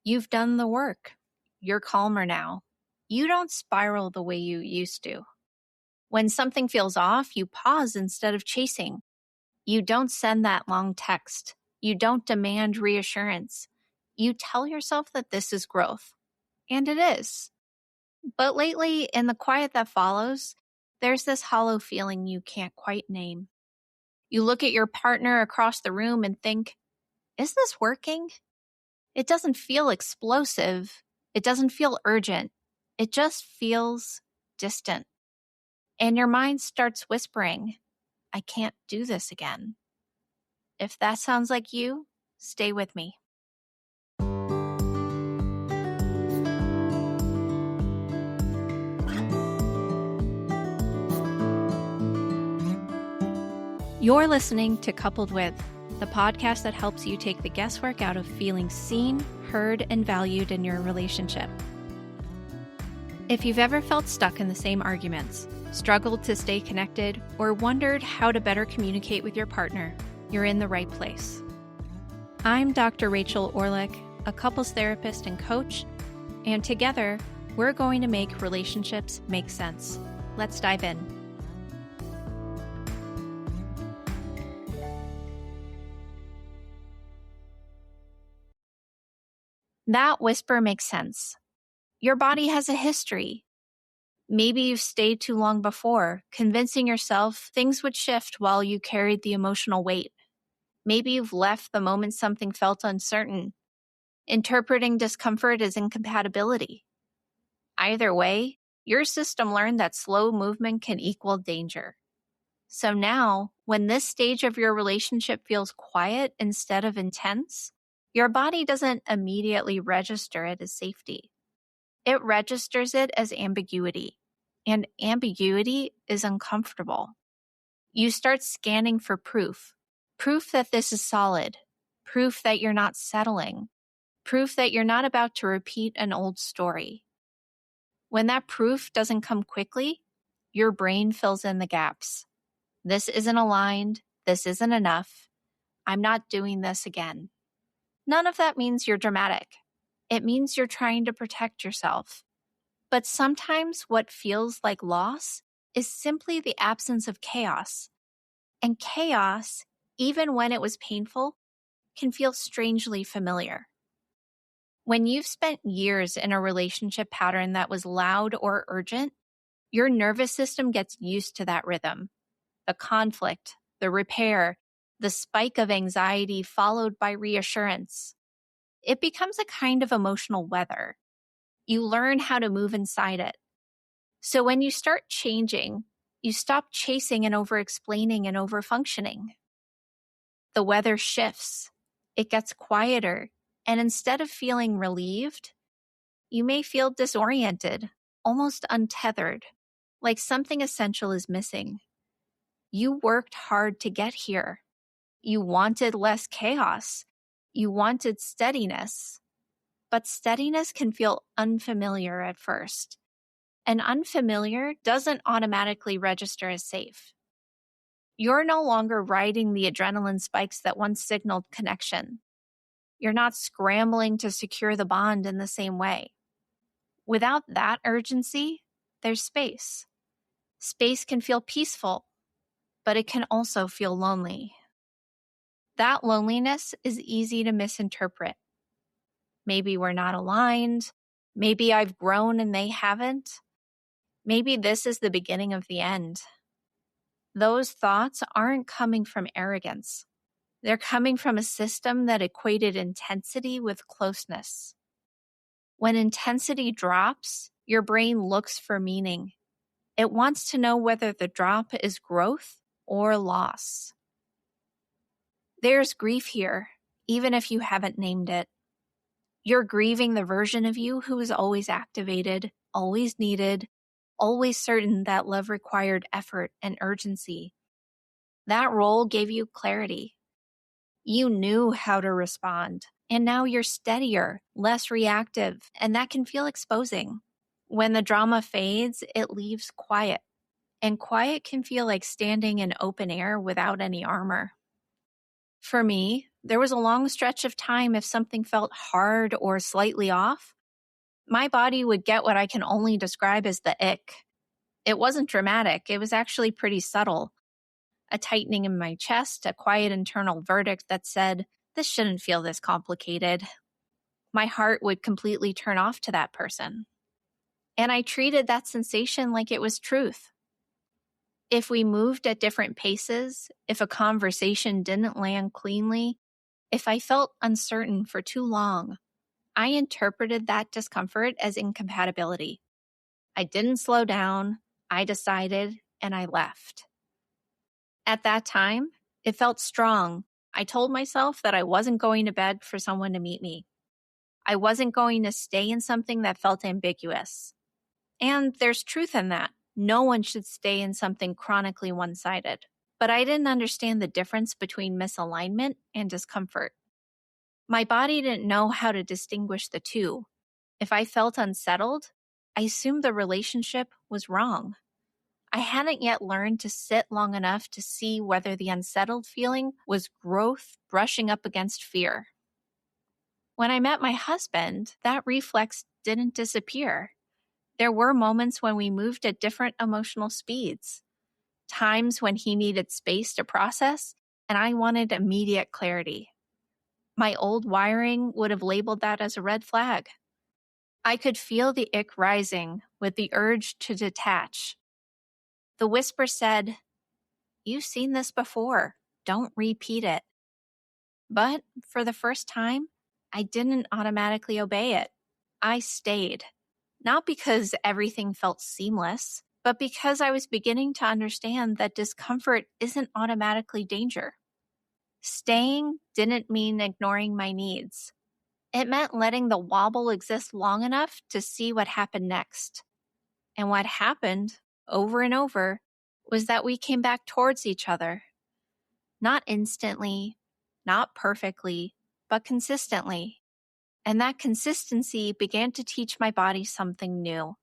You've done the work. You're calmer now. You don't spiral the way you used to. When something feels off, you pause instead of chasing. You don't send that long text. You don't demand reassurance. You tell yourself that this is growth. And it is. But lately, in the quiet that follows, there's this hollow feeling you can't quite name. You look at your partner across the room and think, is this working? It doesn't feel explosive. It doesn't feel urgent. It just feels distant. And your mind starts whispering, I can't do this again. If that sounds like you, stay with me. You're listening to Coupled With, the podcast that helps you take the guesswork out of feeling seen, heard, and valued in your relationship. If you've ever felt stuck in the same arguments, struggled to stay connected, or wondered how to better communicate with your partner, you're in the right place. I'm Dr. Rachel Orleck, a couples therapist and coach, and together, we're going to make relationships make sense. Let's dive in. That whisper makes sense. Your body has a history. Maybe you've stayed too long before, convincing yourself things would shift while you carried the emotional weight. Maybe you've left the moment something felt uncertain, interpreting discomfort as incompatibility. Either way, your system learned that slow movement can equal danger. So now, when this stage of your relationship feels quiet instead of intense, your body doesn't immediately register it as safety. It registers it as ambiguity, and ambiguity is uncomfortable. You start scanning for proof that this is solid, proof that you're not settling, proof that you're not about to repeat an old story. When that proof doesn't come quickly, your brain fills in the gaps. This isn't aligned, this isn't enough, I'm not doing this again. None of that means you're dramatic. It means you're trying to protect yourself. But sometimes what feels like loss is simply the absence of chaos. And chaos, even when it was painful, can feel strangely familiar. When you've spent years in a relationship pattern that was loud or urgent, your nervous system gets used to that rhythm. The conflict, the repair, the spike of anxiety followed by reassurance. It becomes a kind of emotional weather. You learn how to move inside it. So when you start changing, you stop chasing and over-explaining and over-functioning. The weather shifts. It gets quieter. And instead of feeling relieved, you may feel disoriented, almost untethered, like something essential is missing. You worked hard to get here. You wanted less chaos. You wanted steadiness. But steadiness can feel unfamiliar at first. And unfamiliar doesn't automatically register as safe. You're no longer riding the adrenaline spikes that once signaled connection. You're not scrambling to secure the bond in the same way. Without that urgency, there's space. Space can feel peaceful, but it can also feel lonely. That loneliness is easy to misinterpret. Maybe we're not aligned. Maybe I've grown and they haven't. Maybe this is the beginning of the end. Those thoughts aren't coming from arrogance. They're coming from a system that equated intensity with closeness. When intensity drops, your brain looks for meaning. It wants to know whether the drop is growth or loss. There's grief here, even if you haven't named it. You're grieving the version of you who is always activated, always needed, always certain that love required effort and urgency. That role gave you clarity. You knew how to respond, and now you're steadier, less reactive, and that can feel exposing. When the drama fades, it leaves quiet, and quiet can feel like standing in open air without any armor. For me, There was a long stretch of time if something felt hard or slightly off, my body would get what I can only describe as the ick. It wasn't dramatic. It was actually pretty subtle. A tightening in my chest, a quiet internal verdict that said, this shouldn't feel this complicated. My heart would completely turn off to that person. And I treated that sensation like it was truth. If we moved at different paces, if a conversation didn't land cleanly, if I felt uncertain for too long, I interpreted that discomfort as incompatibility. I didn't slow down, I decided, and I left. At that time, it felt strong. I told myself that I wasn't going to beg for someone to meet me. I wasn't going to stay in something that felt ambiguous. And there's truth in that. No one should stay in something chronically one-sided. But I didn't understand the difference between misalignment and discomfort. My body didn't know how to distinguish the two. If I felt unsettled, I assumed the relationship was wrong. I hadn't yet learned to sit long enough to see whether the unsettled feeling was growth brushing up against fear. When I met my husband, that reflex didn't disappear. There were moments when we moved at different emotional speeds, times when he needed space to process, and I wanted immediate clarity. My old wiring would have labeled that as a red flag. I could feel the ick rising with the urge to detach. The whisper said, "You've seen this before. Don't repeat it." But for the first time, I didn't automatically obey it. I stayed. Not because everything felt seamless, but because I was beginning to understand that discomfort isn't automatically danger. Staying didn't mean ignoring my needs. It meant letting the wobble exist long enough to see what happened next. And what happened, over and over, was that we came back towards each other. Not instantly, not perfectly, but consistently. And that consistency began to teach my body something new.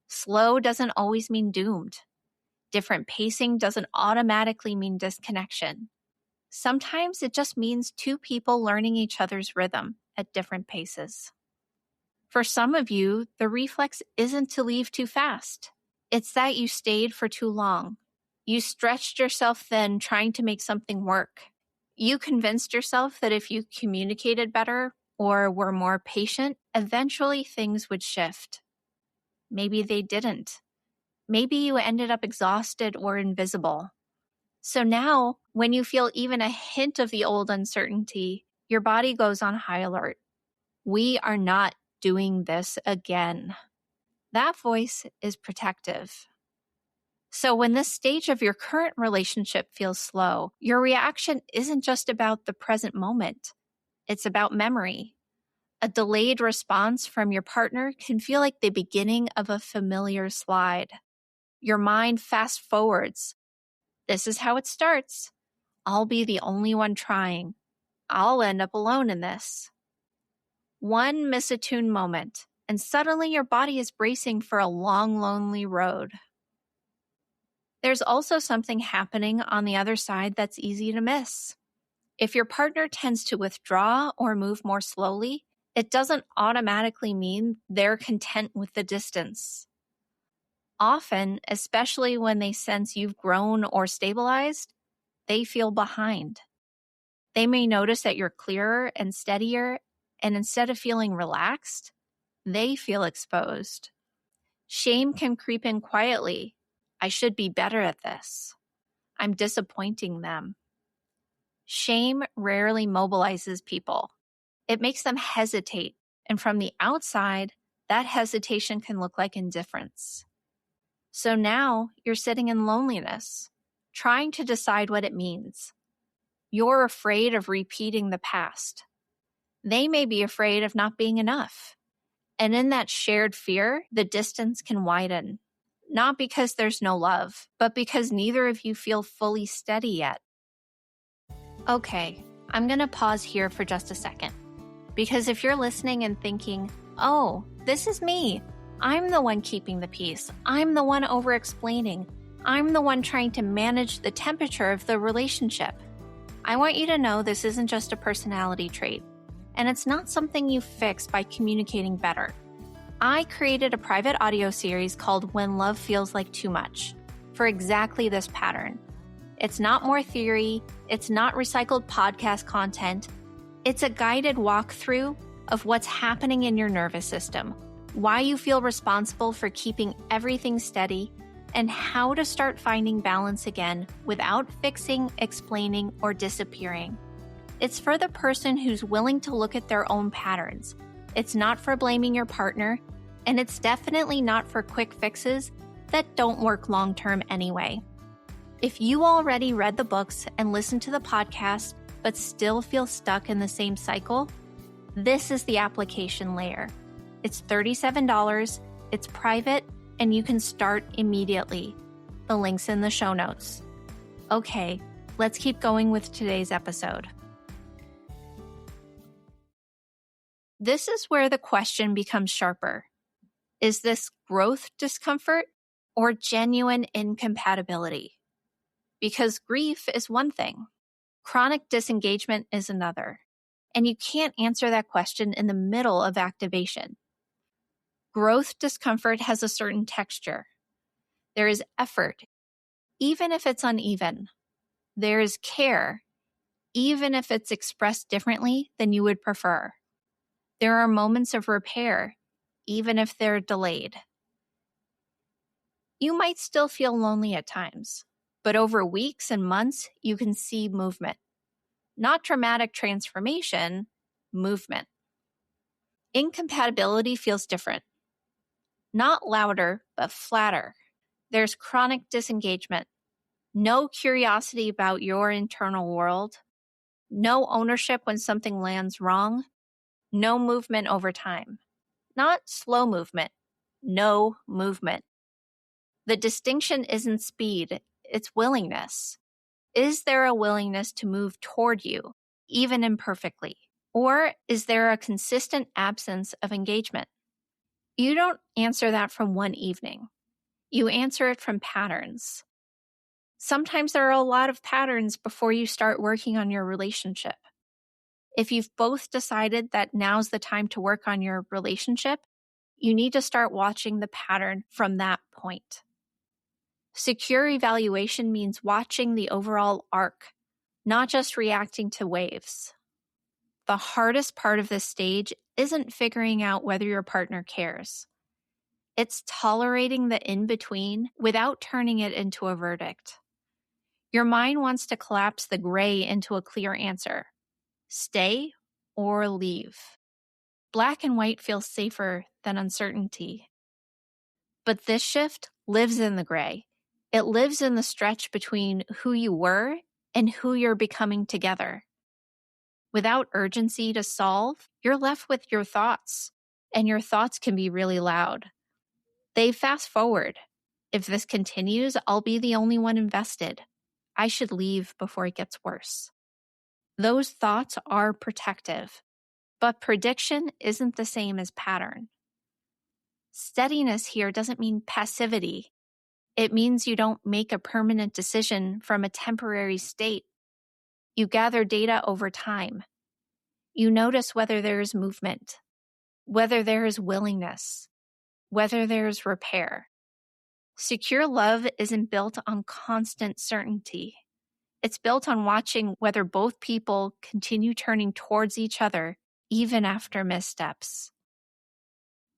Slow doesn't always mean doomed. Different pacing doesn't automatically mean disconnection. Sometimes it just means two people learning each other's rhythm at different paces. For some of you, the reflex isn't to leave too fast. It's that you stayed for too long. You stretched yourself thin trying to make something work. You convinced yourself that if you communicated better or were more patient, eventually things would shift. Maybe they didn't. Maybe you ended up exhausted or invisible. So now, when you feel even a hint of the old uncertainty, your body goes on high alert. We are not doing this again. That voice is protective. So when this stage of your current relationship feels slow, your reaction isn't just about the present moment. It's about memory. A delayed response from your partner can feel like the beginning of a familiar slide. Your mind fast forwards. This is how it starts. I'll be the only one trying. I'll end up alone in this. One misattuned moment, and suddenly your body is bracing for a long, lonely road. There's also something happening on the other side that's easy to miss. If your partner tends to withdraw or move more slowly, it doesn't automatically mean they're content with the distance. Often, especially when they sense you've grown or stabilized, they feel behind. They may notice that you're clearer and steadier, and instead of feeling relaxed, they feel exposed. Shame can creep in quietly. I should be better at this. I'm disappointing them. Shame rarely mobilizes people. It makes them hesitate, and from the outside, that hesitation can look like indifference. So now you're sitting in loneliness, trying to decide what it means. You're afraid of repeating the past. They may be afraid of not being enough. And in that shared fear, the distance can widen. Not because there's no love, but because neither of you feel fully steady yet. Okay, I'm going to pause here for just a second. Because if you're listening and thinking, oh, this is me. I'm the one keeping the peace. I'm the one over-explaining. I'm the one trying to manage the temperature of the relationship. I want you to know this isn't just a personality trait, and it's not something you fix by communicating better. I created a private audio series called When Love Feels Like Too Much for exactly this pattern. It's not more theory, it's not recycled podcast content. It's a guided walkthrough of what's happening in your nervous system, why you feel responsible for keeping everything steady, and how to start finding balance again without fixing, explaining, or disappearing. It's for the person who's willing to look at their own patterns. It's not for blaming your partner, and it's definitely not for quick fixes that don't work long-term anyway. If you already read the books and listened to the podcast, but still feel stuck in the same cycle, this is the application layer. It's $37, it's private, and you can start immediately. The link's in the show notes. Okay, let's keep going with today's episode. This is where the question becomes sharper. Is this growth discomfort or genuine incompatibility? Because grief is one thing, chronic disengagement is another, and you can't answer that question in the middle of activation. Growth discomfort has a certain texture. There is effort, even if it's uneven. There is care, even if it's expressed differently than you would prefer. There are moments of repair, even if they're delayed. You might still feel lonely at times, but over weeks and months, you can see movement. Not dramatic transformation, movement. Incompatibility feels different. Not louder, but flatter. There's chronic disengagement. No curiosity about your internal world. No ownership when something lands wrong. No movement over time. Not slow movement. No movement. The distinction isn't speed, it's willingness. Is there a willingness to move toward you, even imperfectly? Or is there a consistent absence of engagement? You don't answer that from one evening. You answer it from patterns. Sometimes there are a lot of patterns before you start working on your relationship. If you've both decided that now's the time to work on your relationship, you need to start watching the pattern from that point. Secure evaluation means watching the overall arc, not just reacting to waves. The hardest part of this stage isn't figuring out whether your partner cares. It's tolerating the in-between without turning it into a verdict. Your mind wants to collapse the gray into a clear answer. Stay or leave. Black and white feels safer than uncertainty. But this shift lives in the gray. It lives in the stretch between who you were and who you're becoming together. Without urgency to solve, you're left with your thoughts, and your thoughts can be really loud. They fast forward. If this continues, I'll be the only one invested. I should leave before it gets worse. Those thoughts are protective, but prediction isn't the same as pattern. Steadiness here doesn't mean passivity. It means you don't make a permanent decision from a temporary state. You gather data over time. You notice whether there is movement, whether there is willingness, whether there is repair. Secure love isn't built on constant certainty. It's built on watching whether both people continue turning towards each other even after missteps.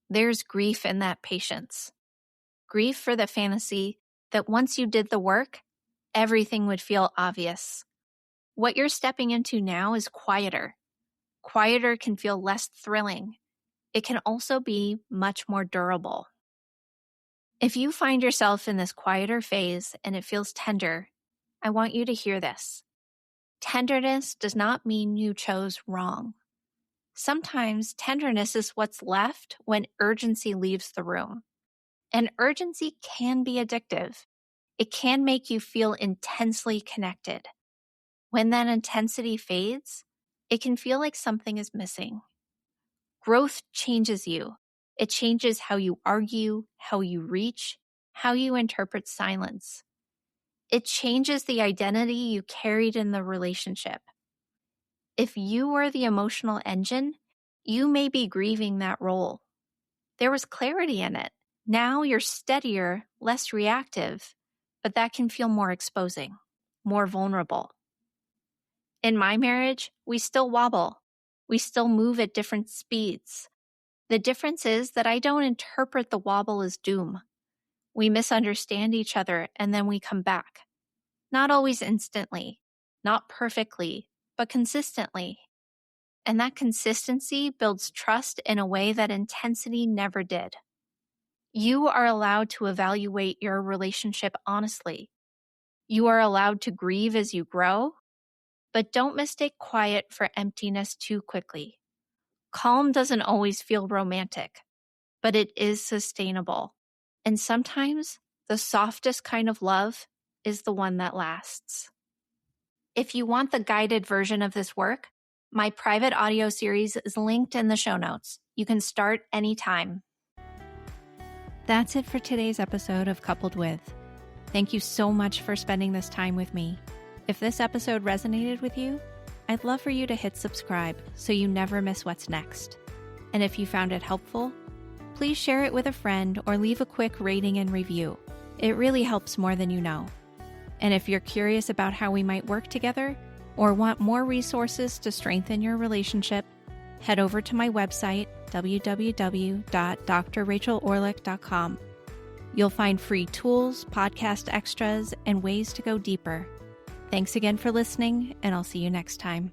There's grief in that patience. Grief for the fantasy that once you did the work, everything would feel obvious. What you're stepping into now is quieter. Quieter can feel less thrilling. It can also be much more durable. If you find yourself in this quieter phase and it feels tender, I want you to hear this. Tenderness does not mean you chose wrong. Sometimes tenderness is what's left when urgency leaves the room. And urgency can be addictive. It can make you feel intensely connected. When that intensity fades, it can feel like something is missing. Growth changes you. It changes how you argue, how you reach, how you interpret silence. It changes the identity you carried in the relationship. If you were the emotional engine, you may be grieving that role. There was clarity in it. Now you're steadier, less reactive, but that can feel more exposing, more vulnerable. In my marriage, we still wobble. We still move at different speeds. The difference is that I don't interpret the wobble as doom. We misunderstand each other and then we come back. Not always instantly, not perfectly, but consistently. And that consistency builds trust in a way that intensity never did. You are allowed to evaluate your relationship honestly. You are allowed to grieve as you grow, but don't mistake quiet for emptiness too quickly. Calm doesn't always feel romantic, but it is sustainable. And sometimes the softest kind of love is the one that lasts. If you want the guided version of this work, my private audio series is linked in the show notes. You can start anytime. That's it for today's episode of Coupled With. Thank you so much for spending this time with me. If this episode resonated with you, I'd love for you to hit subscribe so you never miss what's next. And if you found it helpful, please share it with a friend or leave a quick rating and review. It really helps more than you know. And if you're curious about how we might work together or want more resources to strengthen your relationship, head over to my website, www.drrachelorleck.com. You'll find free tools, podcast extras, and ways to go deeper. Thanks again for listening, and I'll see you next time.